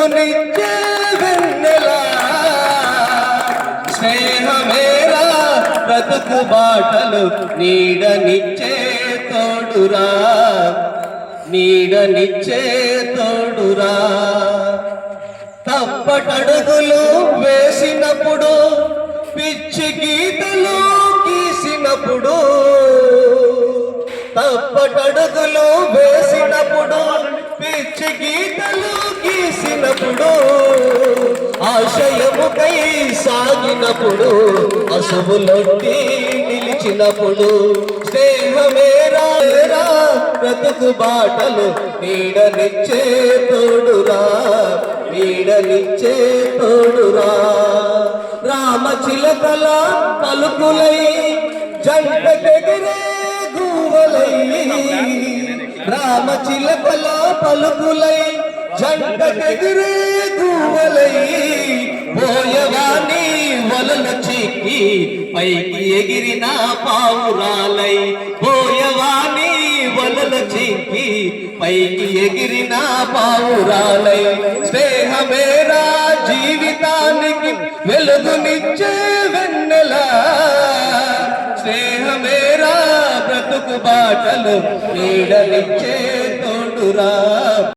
వెలుగునిచ్చే వెన్నెలా స్నేహమేరా బ్రతుకు బాటలు నీడనిచ్చే తోడురా నీడనిచ్చే తోడురా తప్పటడుగులు వేసినప్పుడు పిచ్చి గీతలు గీసినప్పుడు తప్పటడుగులు వేసినప్పుడు పిచ్చి గీతలు గీసినప్పుడు ఆశయముకై సాగినప్పుడు అశుభులొట్టి నిలిచినప్పుడు స్నేహమేరా బ్రతుకు బాటలు నీడనిచ్చే తోడురా నీడనిచ్చే తోడురా రామచిలకల పలుకులై జంటకెగిరే గువ్వలై రామచిలకల పలుకులై జంటకెగిరే గువ్వలై పోయవాని వలన చిక్కి పైకి ఎగిరిన పావురాలై పోయవాని వలన చిక్కి పైకి ఎగిరిన పావురాలై స్నేహమేరా జీవితానికి వెలుగునిచ్చే వెన్నెలా స్నేహమేరా బ్రతుకు బాటలు నీడనిచ్చే తోడురా